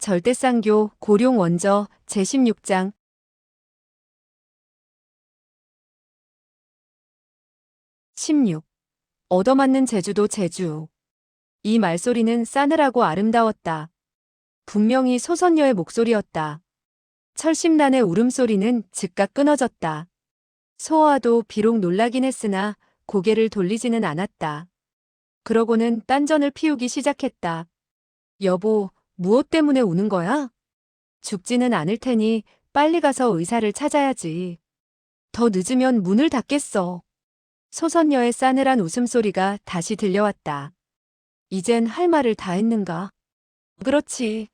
절대쌍교 고룡원저 제16장 16. 얻어맞는 제주도 제주. 이 말소리는 싸늘하고 아름다웠다. 분명히 소선녀의 목소리였다. 철심란의 울음소리는 즉각 끊어졌다. 소아도 비록 놀라긴 했으나 고개를 돌리지는 않았다. 그러고는 딴전을 피우기 시작했다. 여보, 무엇 때문에 우는 거야? 죽지는 않을 테니 빨리 가서 의사를 찾아야지. 더 늦으면 문을 닫겠어. 소선녀의 싸늘한 웃음소리가 다시 들려왔다. 이젠 할 말을 다 했는가? 그렇지.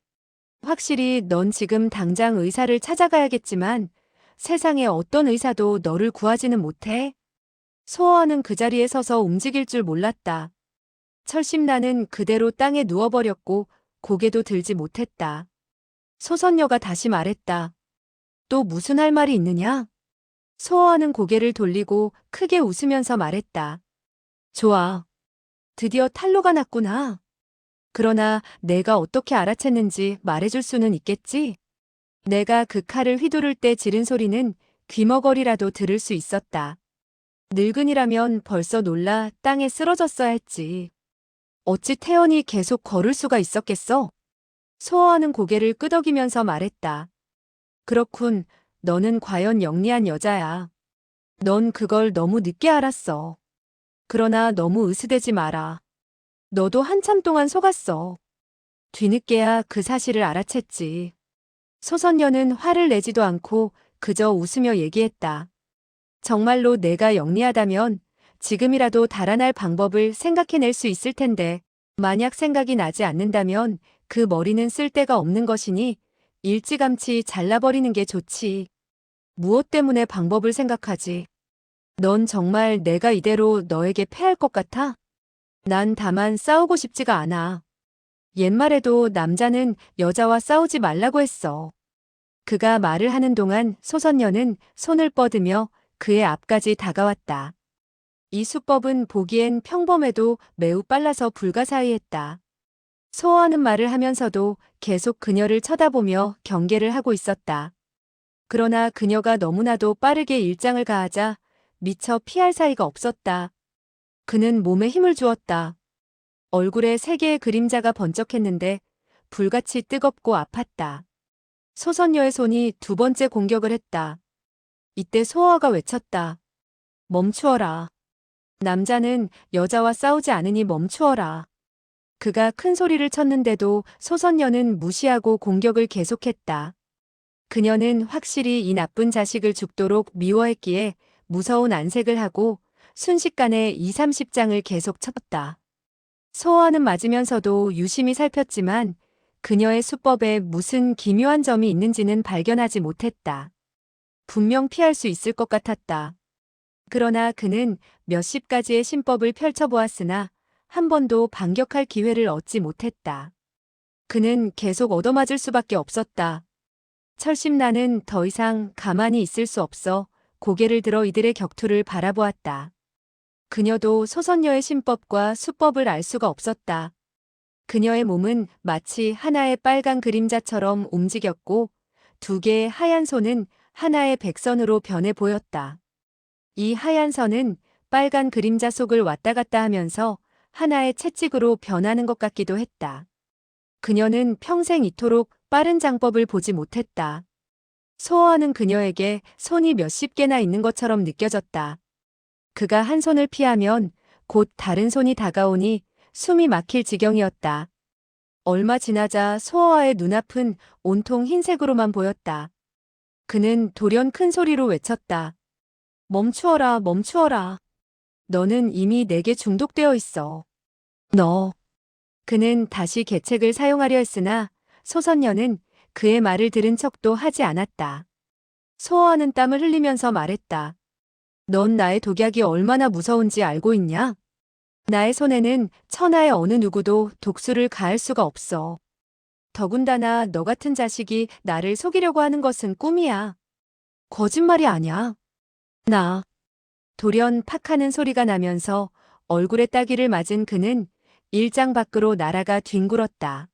확실히 넌 지금 당장 의사를 찾아가야겠지만 세상에 어떤 의사도 너를 구하지는 못해. 소아는 그 자리에 서서 움직일 줄 몰랐다. 철심란은 그대로 땅에 누워버렸고 고개도 들지 못했다. 소선녀가 다시 말했다. 또 무슨 할 말이 있느냐? 소아는 고개를 돌리고 크게 웃으면서 말했다. 좋아. 드디어 탄로가 났구나. 그러나 내가 어떻게 알아챘는지 말해줄 수는 있겠지? 내가 그 칼을 휘두를 때 지른 소리는 귀머거리라도 들을 수 있었다. 늙은이라면 벌써 놀라 땅에 쓰러졌어야 했지. 어찌 태연이 계속 걸을 수가 있었겠어? 소아는 고개를 끄덕이면서 말했다. 그렇군, 너는 과연 영리한 여자야. 넌 그걸 너무 늦게 알았어. 그러나 너무 으스대지 마라. 너도 한참 동안 속았어. 뒤늦게야 그 사실을 알아챘지. 소선녀는 화를 내지도 않고 그저 웃으며 얘기했다. 정말로 내가 영리하다면 지금이라도 달아날 방법을 생각해낼 수 있을 텐데, 만약 생각이 나지 않는다면 그 머리는 쓸데가 없는 것이니 일찌감치 잘라버리는 게 좋지. 무엇 때문에 방법을 생각하지? 넌 정말 내가 이대로 너에게 패할 것 같아? 난 다만 싸우고 싶지가 않아. 옛말에도 남자는 여자와 싸우지 말라고 했어. 그가 말을 하는 동안 소선녀는 손을 뻗으며 그의 앞까지 다가왔다. 이 수법은 보기엔 평범해도 매우 빨라서 불가사의했다. 소아는 말을 하면서도 계속 그녀를 쳐다보며 경계를 하고 있었다. 그러나 그녀가 너무나도 빠르게 일장을 가하자 미처 피할 사이가 없었다. 그는 몸에 힘을 주었다. 얼굴에 세 개의 그림자가 번쩍했는데 불같이 뜨겁고 아팠다. 소선녀의 손이 두 번째 공격을 했다. 이때 소아가 외쳤다. 멈추어라. 남자는 여자와 싸우지 않으니 멈추어라. 그가 큰 소리를 쳤는데도 소선녀는 무시하고 공격을 계속했다. 그녀는 확실히 이 나쁜 자식을 죽도록 미워했기에 무서운 안색을 하고 순식간에 20-30장을 계속 쳤다. 소아는 맞으면서도 유심히 살폈지만 그녀의 수법에 무슨 기묘한 점이 있는지는 발견하지 못했다. 분명 피할 수 있을 것 같았다. 그러나 그는 몇십 가지의 신법을 펼쳐보았으나 한 번도 반격할 기회를 얻지 못했다. 그는 계속 얻어맞을 수밖에 없었다. 철심란은 더 이상 가만히 있을 수 없어 고개를 들어 이들의 격투를 바라보았다. 그녀도 소선녀의 신법과 수법을 알 수가 없었다. 그녀의 몸은 마치 하나의 빨간 그림자처럼 움직였고 두 개의 하얀 손은 하나의 백선으로 변해 보였다. 이 하얀 선은 빨간 그림자 속을 왔다 갔다 하면서 하나의 채찍으로 변하는 것 같기도 했다. 그녀는 평생 이토록 빠른 장법을 보지 못했다. 소아는 그녀에게 손이 몇십 개나 있는 것처럼 느껴졌다. 그가 한 손을 피하면 곧 다른 손이 다가오니 숨이 막힐 지경이었다. 얼마 지나자 소아의 눈앞은 온통 흰색으로만 보였다. 그는 돌연 큰 소리로 외쳤다. 멈추어라, 멈추어라. 너는 이미 내게 중독되어 있어. 너. 그는 다시 계책을 사용하려 했으나 소선녀는 그의 말을 들은 척도 하지 않았다. 소아는 땀을 흘리면서 말했다. 넌 나의 독약이 얼마나 무서운지 알고 있냐? 나의 손에는 천하의 어느 누구도 독수를 가할 수가 없어. 더군다나 너 같은 자식이 나를 속이려고 하는 것은 꿈이야. 거짓말이 아니야. 나. 돌연 팍 하는 소리가 나면서 얼굴에 따귀를 맞은 그는 일장 밖으로 날아가 뒹굴었다.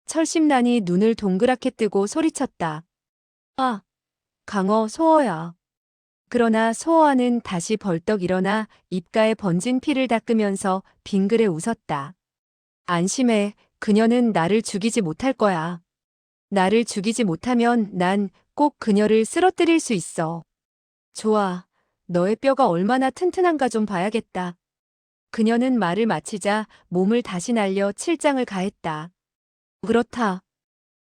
철심란이 눈을 동그랗게 뜨고 소리쳤다. 아, 강어 소어야. 그러나 소어는 다시 벌떡 일어나 입가에 번진 피를 닦으면서 빙그레 웃었다. 안심해, 그녀는 나를 죽이지 못할 거야. 나를 죽이지 못하면 난 꼭 그녀를 쓰러뜨릴 수 있어. 좋아. 너의 뼈가 얼마나 튼튼한가 좀 봐야겠다. 그녀는 말을 마치자 몸을 다시 날려 칠장을 가했다. 그렇다.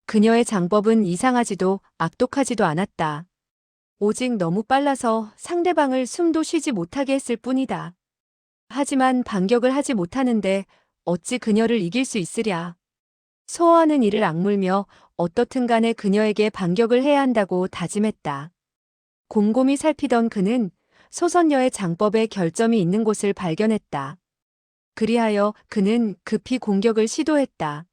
그녀의 장법은 이상하지도 악독하지도 않았다. 오직 너무 빨라서 상대방을 숨도 쉬지 못하게 했을 뿐이다. 하지만 반격을 하지 못하는데 어찌 그녀를 이길 수 있으랴. 소어는 이를 악물며 어떻든 간에 그녀에게 반격을 해야 한다고 다짐했다. 곰곰이 살피던 그는 소선녀의 장법에 결점이 있는 곳을 발견했다. 그리하여 그는 급히 공격을 시도했다.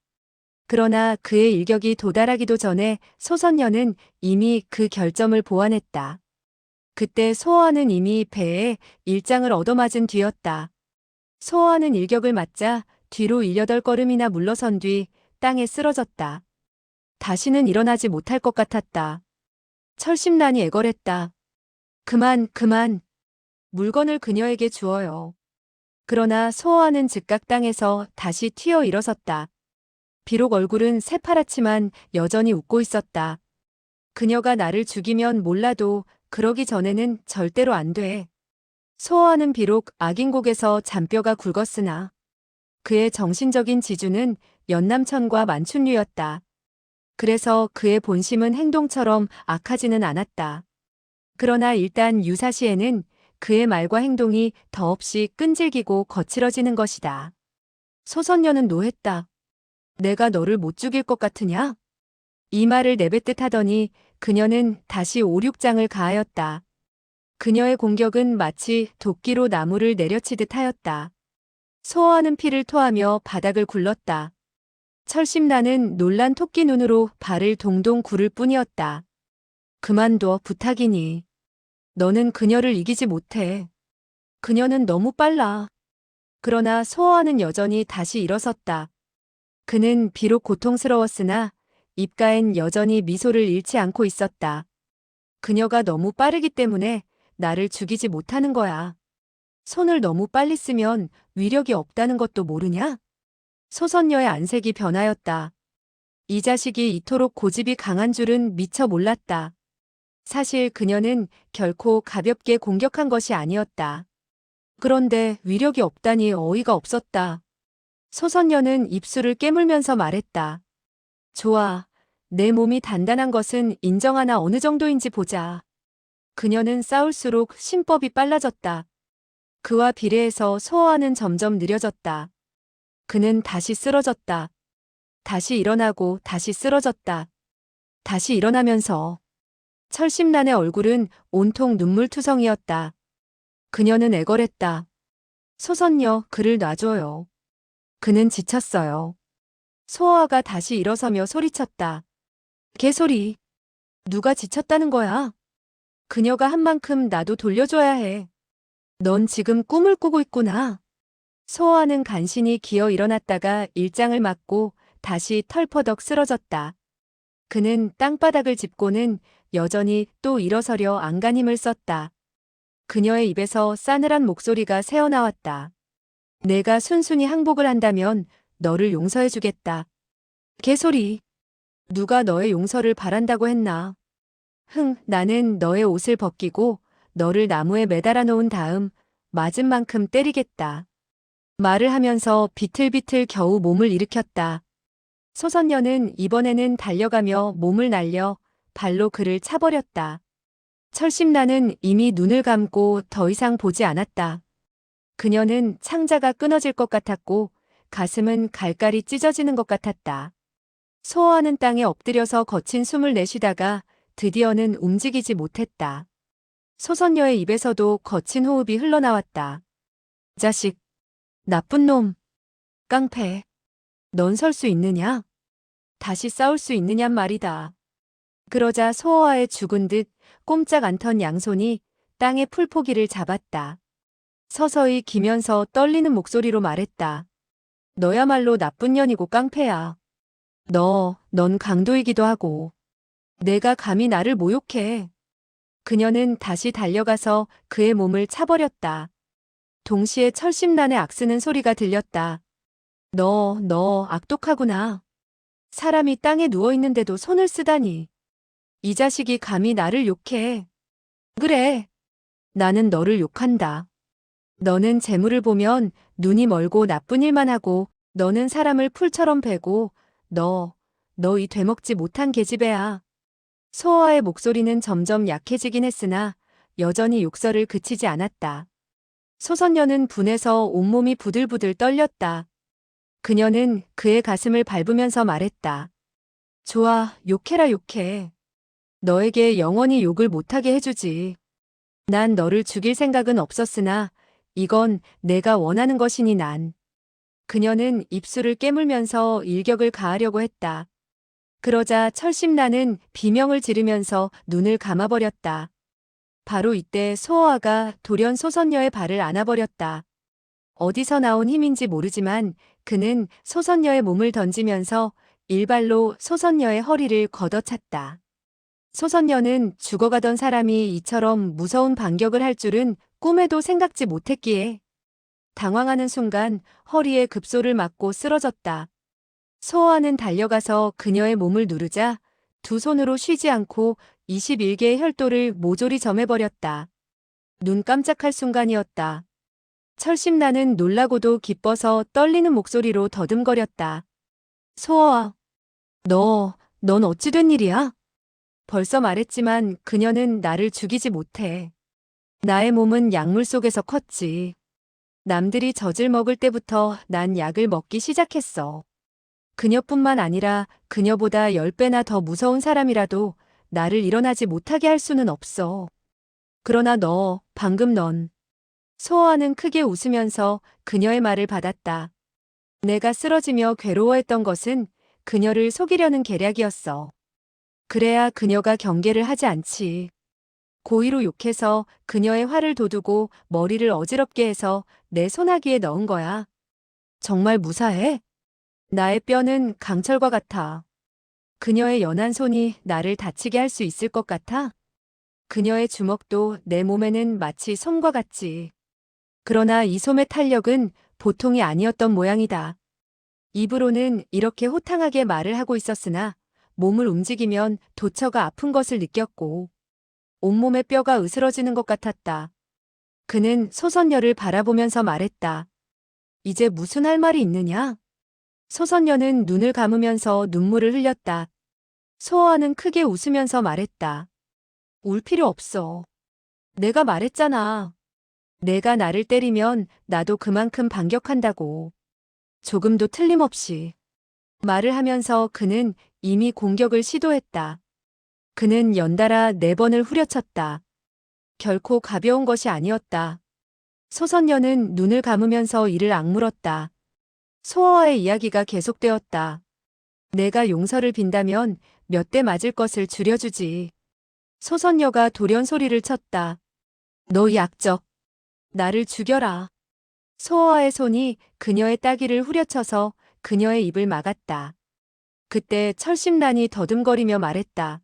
그러나 그의 일격이 도달하기도 전에 소선녀는 이미 그 결점을 보완했다. 그때 소어는 이미 배에 일장을 얻어맞은 뒤였다. 소어는 일격을 맞자 뒤로 18걸음이나 물러선 뒤 땅에 쓰러졌다. 다시는 일어나지 못할 것 같았다. 철심란이 애걸했다. 그만. 물건을 그녀에게 주어요. 그러나 소어는 즉각 땅에서 다시 튀어 일어섰다. 비록 얼굴은 새파랗지만 여전히 웃고 있었다. 그녀가 나를 죽이면 몰라도 그러기 전에는 절대로 안 돼. 소어는 비록 악인곡에서 잔뼈가 굵었으나 그의 정신적인 지주는 연남천과 만춘류였다. 그래서 그의 본심은 행동처럼 악하지는 않았다. 그러나 일단 유사시에는 그의 말과 행동이 더없이 끈질기고 거칠어지는 것이다. 소선녀는 노했다. 내가 너를 못 죽일 것 같으냐? 이 말을 내뱉듯 하더니 그녀는 다시 5, 6장을 가하였다. 그녀의 공격은 마치 도끼로 나무를 내려치듯 하였다. 소어하는 피를 토하며 바닥을 굴렀다. 철심란은 놀란 토끼 눈으로 발을 동동 구를 뿐이었다. 그만둬, 부탁이니. 너는 그녀를 이기지 못해. 그녀는 너무 빨라. 그러나 소어하는 여전히 다시 일어섰다. 그는 비록 고통스러웠으나 입가엔 여전히 미소를 잃지 않고 있었다. 그녀가 너무 빠르기 때문에 나를 죽이지 못하는 거야. 손을 너무 빨리 쓰면 위력이 없다는 것도 모르냐? 소선녀의 안색이 변하였다. 이 자식이 이토록 고집이 강한 줄은 미처 몰랐다. 사실 그녀는 결코 가볍게 공격한 것이 아니었다. 그런데 위력이 없다니 어이가 없었다. 소선녀는 입술을 깨물면서 말했다. 좋아. 내 몸이 단단한 것은 인정하나 어느 정도인지 보자. 그녀는 싸울수록 신법이 빨라졌다. 그와 비례해서 소어하는 점점 느려졌다. 그는 다시 쓰러졌다. 다시 일어나고 다시 쓰러졌다. 다시 일어나면서 철심란의 얼굴은 온통 눈물투성이었다. 그녀는 애걸했다. 소선녀, 그를 놔줘요. 그는 지쳤어요. 소어아가 다시 일어서며 소리쳤다. 개소리. 누가 지쳤다는 거야? 그녀가 한 만큼 나도 돌려줘야 해. 넌 지금 꿈을 꾸고 있구나. 소어아는 간신히 기어 일어났다가 일장을 맞고 다시 털퍼덕 쓰러졌다. 그는 땅바닥을 짚고는 여전히 또 일어서려 안간힘을 썼다. 그녀의 입에서 싸늘한 목소리가 새어나왔다. 내가 순순히 항복을 한다면 너를 용서해주겠다. 개소리. 누가 너의 용서를 바란다고 했나? 나는 너의 옷을 벗기고 너를 나무에 매달아 놓은 다음 맞은 만큼 때리겠다. 말을 하면서 비틀비틀 겨우 몸을 일으켰다. 소선녀는 이번에는 달려가며 몸을 날려 발로 그를 차버렸다. 철심란은 이미 눈을 감고 더 이상 보지 않았다. 그녀는 창자가 끊어질 것 같았고 가슴은 갈갈이 찢어지는 것 같았다. 소어하는 땅에 엎드려서 거친 숨을 내쉬다가 드디어는 움직이지 못했다. 소선녀의 입에서도 거친 호흡이 흘러나왔다. 자식, 나쁜 놈, 깡패, 넌 설 수 있느냐? 다시 싸울 수 있느냔 말이다. 그러자 소어아의 죽은 듯 꼼짝 않던 양손이 땅의 풀포기를 잡았다. 서서히 기면서 떨리는 목소리로 말했다. 너야말로 나쁜 년이고 깡패야. 넌 강도이기도 하고. 내가 감히 나를 모욕해. 그녀는 다시 달려가서 그의 몸을 차버렸다. 동시에 철심란에 악쓰는 소리가 들렸다. 너 악독하구나. 사람이 땅에 누워있는데도 손을 쓰다니. 이 자식이 감히 나를 욕해. 그래. 나는 너를 욕한다. 너는 재물을 보면 눈이 멀고 나쁜 일만 하고 너는 사람을 풀처럼 베고 너 이 되먹지 못한 계집애야. 소호와의 목소리는 점점 약해지긴 했으나 여전히 욕설을 그치지 않았다. 소선녀는 분해서 온몸이 부들부들 떨렸다. 그녀는 그의 가슴을 밟으면서 말했다. 좋아, 욕해라 욕해. 너에게 영원히 욕을 못하게 해주지. 난 너를 죽일 생각은 없었으나 이건 내가 원하는 것이니 난. 그녀는 입술을 깨물면서 일격을 가하려고 했다. 그러자 철심란은 비명을 지르면서 눈을 감아버렸다. 바로 이때 소호와가 돌연 소선녀의 발을 안아버렸다. 어디서 나온 힘인지 모르지만 그는 소선녀의 몸을 던지면서 일발로 소선녀의 허리를 걷어찼다. 소선녀는 죽어가던 사람이 이처럼 무서운 반격을 할 줄은 꿈에도 생각지 못했기에 당황하는 순간 허리에 급소를 맞고 쓰러졌다. 소호와는 달려가서 그녀의 몸을 누르자 두 손으로 쉬지 않고 21개의 혈도를 모조리 점해버렸다. 눈 깜짝할 순간이었다. 철심란은 놀라고도 기뻐서 떨리는 목소리로 더듬거렸다. 소호와, 넌 어찌 된 일이야? 벌써 말했지만 그녀는 나를 죽이지 못해. 나의 몸은 약물 속에서 컸지. 남들이 젖을 먹을 때부터 난 약을 먹기 시작했어. 그녀뿐만 아니라 그녀보다 10배나 더 무서운 사람이라도 나를 일어나지 못하게 할 수는 없어. 그러나 방금 넌. 소호와는 크게 웃으면서 그녀의 말을 받았다. 내가 쓰러지며 괴로워했던 것은 그녀를 속이려는 계략이었어. 그래야 그녀가 경계를 하지 않지. 고의로 욕해서 그녀의 화를 돋우고 머리를 어지럽게 해서 내 소나기에 넣은 거야. 정말 무사해? 나의 뼈는 강철과 같아. 그녀의 연한 손이 나를 다치게 할 수 있을 것 같아? 그녀의 주먹도 내 몸에는 마치 솜과 같지. 그러나 이 솜의 탄력은 보통이 아니었던 모양이다. 입으로는 이렇게 호탕하게 말을 하고 있었으나 몸을 움직이면 도처가 아픈 것을 느꼈고 온몸의 뼈가 으스러지는 것 같았다. 그는 소선녀를 바라보면서 말했다. 이제 무슨 할 말이 있느냐? 소선녀는 눈을 감으면서 눈물을 흘렸다. 소호와는 크게 웃으면서 말했다. 울 필요 없어. 내가 말했잖아. 내가 나를 때리면 나도 그만큼 반격한다고. 조금도 틀림없이. 말을 하면서 그는 이미 공격을 시도했다. 그는 연달아 4번을 후려쳤다. 결코 가벼운 것이 아니었다. 소선녀는 눈을 감으면서 이를 악물었다. 소호와의 이야기가 계속되었다. 내가 용서를 빈다면 몇 대 맞을 것을 줄여주지. 소선녀가 돌연 소리를 쳤다. 너 이 악적. 나를 죽여라. 소호와의 손이 그녀의 따귀를 후려쳐서 그녀의 입을 막았다. 그때 철심란이 더듬거리며 말했다.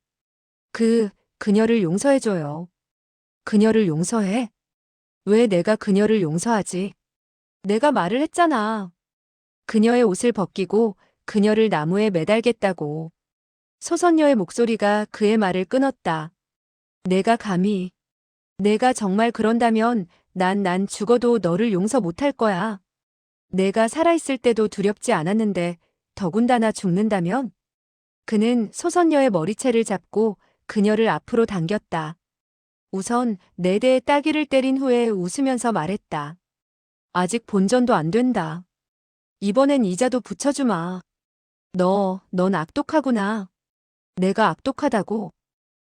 그녀를 용서해줘요. 그녀를 용서해? 왜 내가 그녀를 용서하지? 내가 말을 했잖아. 그녀의 옷을 벗기고 그녀를 나무에 매달겠다고. 소선녀의 목소리가 그의 말을 끊었다. 내가 감히. 내가 정말 그런다면 난 죽어도 너를 용서 못할 거야. 내가 살아있을 때도 두렵지 않았는데 더군다나 죽는다면? 그는 소선녀의 머리채를 잡고 그녀를 앞으로 당겼다. 우선 4대의 따귀를 때린 후에 웃으면서 말했다. 아직 본전도 안 된다. 이번엔 이자도 붙여주마. 넌 악독하구나. 내가 악독하다고?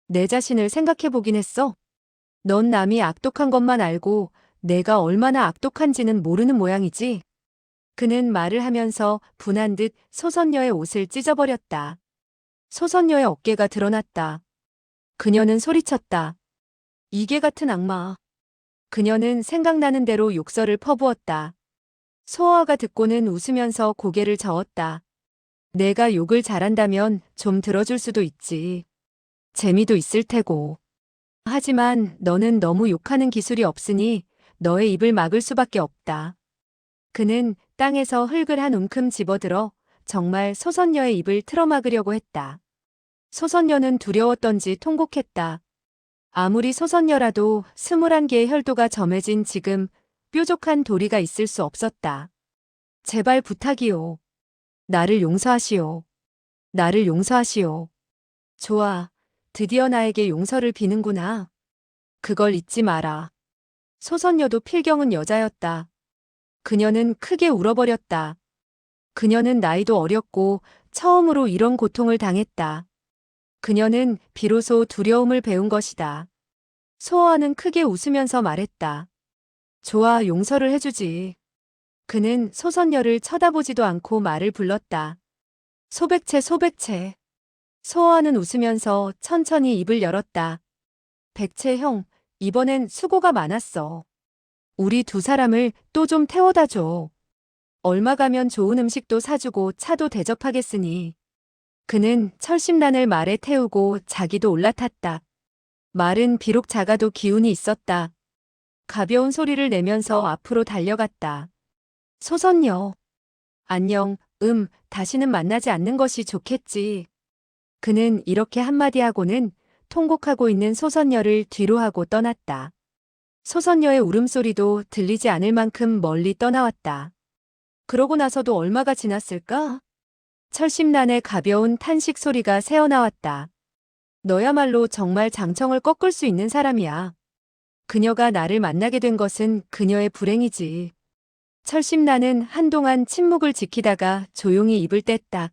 내 자신을 생각해보긴 했어? 넌 남이 악독한 것만 알고 내가 얼마나 악독한지는 모르는 모양이지? 그는 말을 하면서 분한 듯 소선녀의 옷을 찢어버렸다. 소선녀의 어깨가 드러났다. 그녀는 소리쳤다. 이게 같은 악마. 그녀는 생각나는 대로 욕설을 퍼부었다. 소호와가 듣고는 웃으면서 고개를 저었다. 내가 욕을 잘한다면 좀 들어줄 수도 있지. 재미도 있을 테고. 하지만 너는 너무 욕하는 기술이 없으니 너의 입을 막을 수밖에 없다. 그는 땅에서 흙을 한 움큼 집어들어 정말 소선녀의 입을 틀어막으려고 했다. 소선녀는 두려웠던지 통곡했다. 아무리 소선녀라도 21개의 혈도가 점해진 지금 뾰족한 도리가 있을 수 없었다. 제발 부탁이오. 나를 용서하시오. 나를 용서하시오. 좋아. 드디어 나에게 용서를 비는구나. 그걸 잊지 마라. 소선녀도 필경은 여자였다. 그녀는 크게 울어버렸다. 그녀는 나이도 어렸고 처음으로 이런 고통을 당했다. 그녀는 비로소 두려움을 배운 것이다. 소어아는 크게 웃으면서 말했다. 좋아, 용서를 해주지. 그는 소선녀를 쳐다보지도 않고 말을 불렀다. 소백채, 소백채. 소어아는 웃으면서 천천히 입을 열었다. 백채 형, 이번엔 수고가 많았어. 우리 두 사람을 또 좀 태워다 줘. 얼마 가면 좋은 음식도 사주고 차도 대접하겠으니. 그는 철심란을 말에 태우고 자기도 올라탔다. 말은 비록 작아도 기운이 있었다. 가벼운 소리를 내면서 앞으로 달려갔다. 소선녀. 안녕, 다시는 만나지 않는 것이 좋겠지. 그는 이렇게 한마디 하고는 통곡하고 있는 소선녀를 뒤로 하고 떠났다. 소선녀의 울음소리도 들리지 않을 만큼 멀리 떠나왔다. 그러고 나서도 얼마가 지났을까? 철심란의 가벼운 탄식 소리가 새어나왔다. 너야말로 정말 장청을 꺾을 수 있는 사람이야. 그녀가 나를 만나게 된 것은 그녀의 불행이지. 철심란은 한동안 침묵을 지키다가 조용히 입을 뗐다.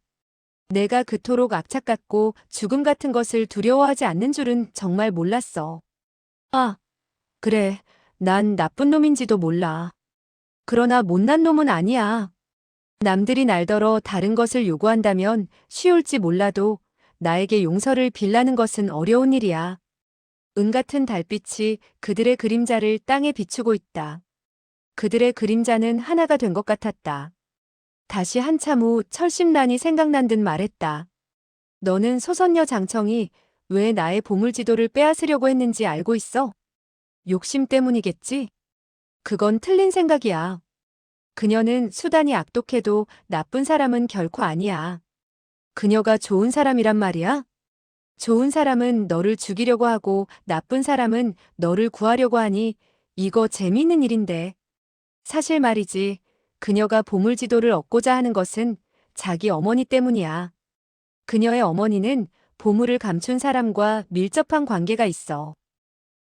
내가 그토록 악착같고 죽음 같은 것을 두려워하지 않는 줄은 정말 몰랐어. 아, 그래. 난 나쁜 놈인지도 몰라. 그러나 못난 놈은 아니야. 남들이 날더러 다른 것을 요구한다면 쉬울지 몰라도 나에게 용서를 빌라는 것은 어려운 일이야. 은같은 달빛이 그들의 그림자를 땅에 비추고 있다. 그들의 그림자는 하나가 된 것 같았다. 다시 한참 후 철심란이 생각난 듯 말했다. 너는 소선녀 장청이 왜 나의 보물지도를 빼앗으려고 했는지 알고 있어? 욕심 때문이겠지? 그건 틀린 생각이야. 그녀는 수단이 악독해도 나쁜 사람은 결코 아니야. 그녀가 좋은 사람이란 말이야? 좋은 사람은 너를 죽이려고 하고 나쁜 사람은 너를 구하려고 하니 이거 재미있는 일인데. 사실 말이지, 그녀가 보물지도를 얻고자 하는 것은 자기 어머니 때문이야. 그녀의 어머니는 보물을 감춘 사람과 밀접한 관계가 있어.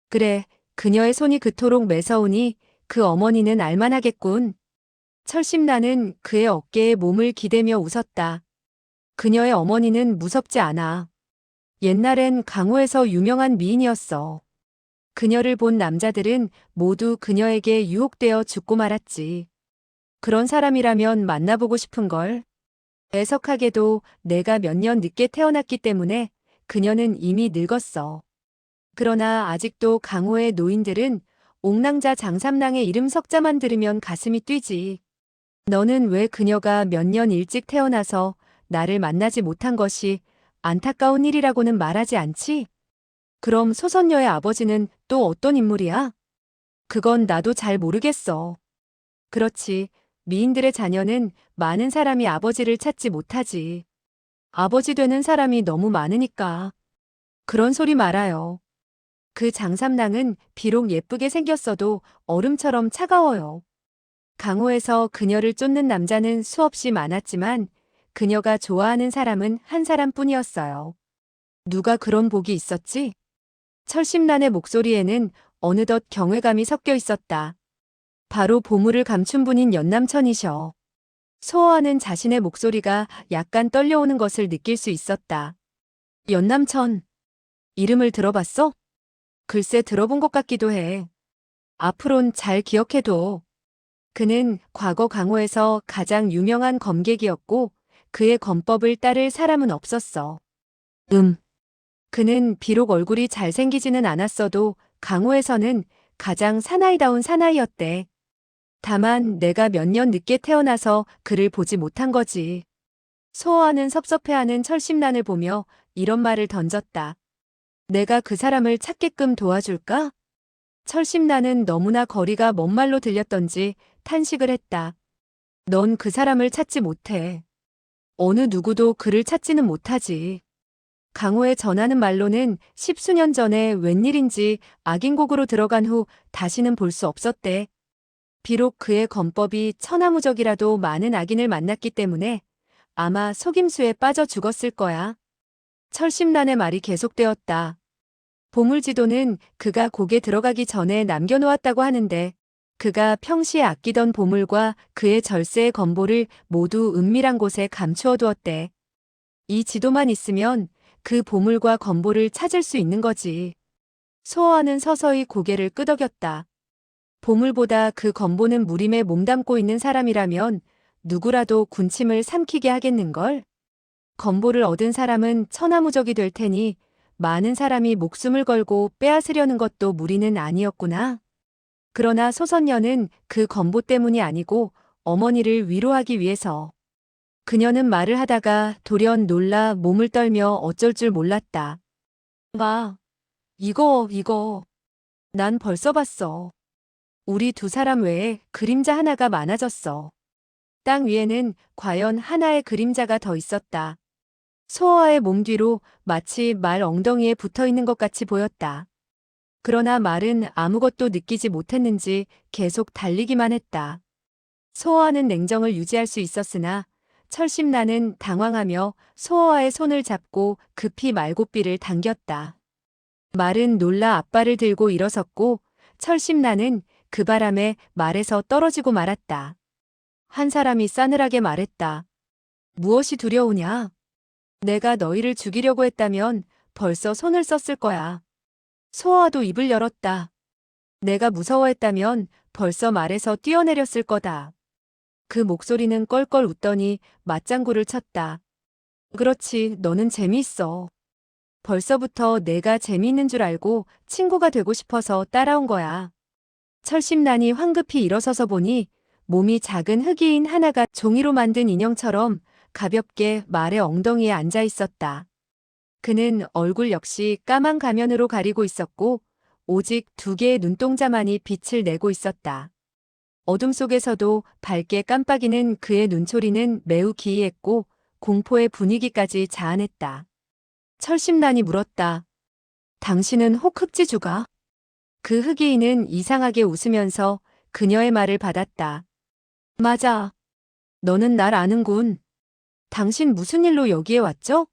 그래, 그녀의 손이 그토록 매서우니 그 어머니는 알만하겠군. 철심란은 그의 어깨에 몸을 기대며 웃었다. 그녀의 어머니는 무섭지 않아. 옛날엔 강호에서 유명한 미인이었어. 그녀를 본 남자들은 모두 그녀에게 유혹되어 죽고 말았지. 그런 사람이라면 만나보고 싶은걸. 애석하게도 내가 몇 년 늦게 태어났기 때문에 그녀는 이미 늙었어. 그러나 아직도 강호의 노인들은 옥랑자 장삼랑의 이름 석자만 들으면 가슴이 뛰지. 너는 왜 그녀가 몇 년 일찍 태어나서 나를 만나지 못한 것이 안타까운 일이라고는 말하지 않지? 그럼 소선녀의 아버지는 또 어떤 인물이야? 그건 나도 잘 모르겠어. 그렇지. 미인들의 자녀는 많은 사람이 아버지를 찾지 못하지. 아버지 되는 사람이 너무 많으니까. 그런 소리 말아요. 그 장삼랑은 비록 예쁘게 생겼어도 얼음처럼 차가워요. 강호에서 그녀를 쫓는 남자는 수없이 많았지만 그녀가 좋아하는 사람은 한 사람뿐이었어요. 누가 그런 복이 있었지? 철심란의 목소리에는 어느덧 경외감이 섞여 있었다. 바로 보물을 감춘 분인 연남천이셔. 소어아는 자신의 목소리가 약간 떨려오는 것을 느낄 수 있었다. 연남천. 이름을 들어봤어? 글쎄 들어본 것 같기도 해. 앞으론 잘 기억해둬. 그는 과거 강호에서 가장 유명한 검객이었고 그의 검법을 따를 사람은 없었어. 그는 비록 얼굴이 잘생기지는 않았어도 강호에서는 가장 사나이다운 사나이였대. 다만 내가 몇 년 늦게 태어나서 그를 보지 못한 거지. 소호와는 섭섭해하는 철심란을 보며 이런 말을 던졌다. 내가 그 사람을 찾게끔 도와줄까? 철심란은 너무나 거리가 먼 말로 들렸던지 탄식을 했다. 넌 그 사람을 찾지 못해. 어느 누구도 그를 찾지는 못하지. 강호에 전하는 말로는 10수년 전에 웬일인지 악인곡으로 들어간 후 다시는 볼 수 없었대. 비록 그의 건법이 천하무적이라도 많은 악인을 만났기 때문에 아마 속임수에 빠져 죽었을 거야. 철심란의 말이 계속되었다. 보물지도는 그가 곡에 들어가기 전에 남겨놓았다고 하는데 그가 평시에 아끼던 보물과 그의 절세의 건보를 모두 은밀한 곳에 감추어 두었대. 이 지도만 있으면 그 보물과 건보를 찾을 수 있는 거지. 소호와는 서서히 고개를 끄덕였다. 보물보다 그 건보는 무림에 몸담고 있는 사람이라면 누구라도 군침을 삼키게 하겠는걸? 건보를 얻은 사람은 천하무적이 될 테니 많은 사람이 목숨을 걸고 빼앗으려는 것도 무리는 아니었구나. 그러나 소선녀는 그 건보 때문이 아니고 어머니를 위로하기 위해서. 그녀는 말을 하다가 돌연 놀라 몸을 떨며 어쩔 줄 몰랐다. 봐, 이거. 난 벌써 봤어. 우리 두 사람 외에 그림자 하나가 많아졌어. 땅 위에는 과연 하나의 그림자가 더 있었다. 소호와의 몸 뒤로 마치 말 엉덩이에 붙어 있는 것 같이 보였다. 그러나 말은 아무것도 느끼지 못했는지 계속 달리기만 했다. 소호와는 냉정을 유지할 수 있었으나 철심란은 당황하며 소호와의 손을 잡고 급히 말고삐를 당겼다. 말은 놀라 앞발을 들고 일어섰고 철심란은 그 바람에 말에서 떨어지고 말았다. 한 사람이 싸늘하게 말했다. 무엇이 두려우냐? 내가 너희를 죽이려고 했다면 벌써 손을 썼을 거야. 소호와도 입을 열었다. 내가 무서워했다면 벌써 말에서 뛰어내렸을 거다. 그 목소리는 껄껄 웃더니 맞장구를 쳤다. 그렇지, 너는 재미있어. 벌써부터 내가 재미있는 줄 알고 친구가 되고 싶어서 따라온 거야. 철심란이 황급히 일어서서 보니 몸이 작은 흑이인 하나가 종이로 만든 인형처럼 가볍게 말의 엉덩이에 앉아 있었다. 그는 얼굴 역시 까만 가면으로 가리고 있었고 오직 두 개의 눈동자만이 빛을 내고 있었다. 어둠 속에서도 밝게 깜빡이는 그의 눈초리는 매우 기이했고 공포의 분위기까지 자아냈다. 철심란이 물었다. 당신은 혹 흑지주가? 그 흑이인은 이상하게 웃으면서 그녀의 말을 받았다. 맞아. 너는 날 아는군. 당신 무슨 일로 여기에 왔죠?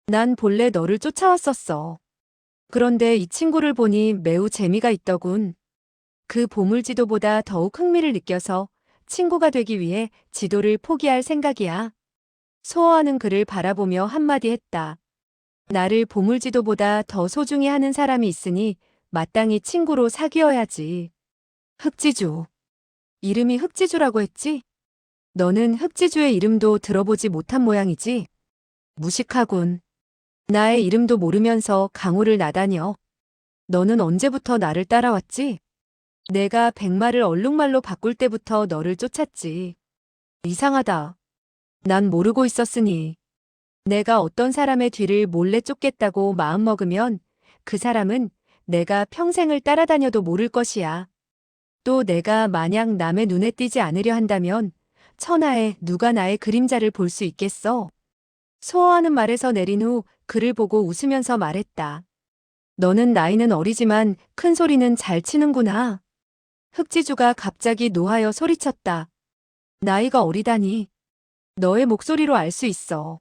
난 본래 너를 쫓아왔었어. 그런데 이 친구를 보니 매우 재미가 있더군. 그 보물지도보다 더욱 흥미를 느껴서 친구가 되기 위해 지도를 포기할 생각이야. 소호와는 그를 바라보며 한마디 했다. 나를 보물지도보다 더 소중히 하는 사람이 있으니 마땅히 친구로 사귀어야지. 흑지주. 이름이 흑지주라고 했지? 너는 흑지주의 이름도 들어보지 못한 모양이지? 무식하군. 나의 이름도 모르면서 강호를 나다녀. 너는 언제부터 나를 따라왔지? 내가 백마를 얼룩말로 바꿀 때부터 너를 쫓았지. 이상하다. 난 모르고 있었으니. 내가 어떤 사람의 뒤를 몰래 쫓겠다고 마음먹으면 그 사람은 내가 평생을 따라다녀도 모를 것이야. 또 내가 만약 남의 눈에 띄지 않으려 한다면 천하에 누가 나의 그림자를 볼 수 있겠어? 소호와는 말에서 내린 후 그를 보고 웃으면서 말했다. 너는 나이는 어리지만 큰 소리는 잘 치는구나. 흑지주가 갑자기 노하여 소리쳤다. 나이가 어리다니. 너의 목소리로 알 수 있어.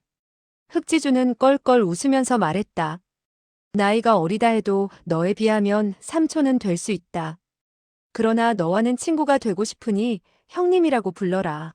흑지주는 껄껄 웃으면서 말했다. 나이가 어리다 해도 너에 비하면 삼촌은 될 수 있다. 그러나 너와는 친구가 되고 싶으니 형님이라고 불러라.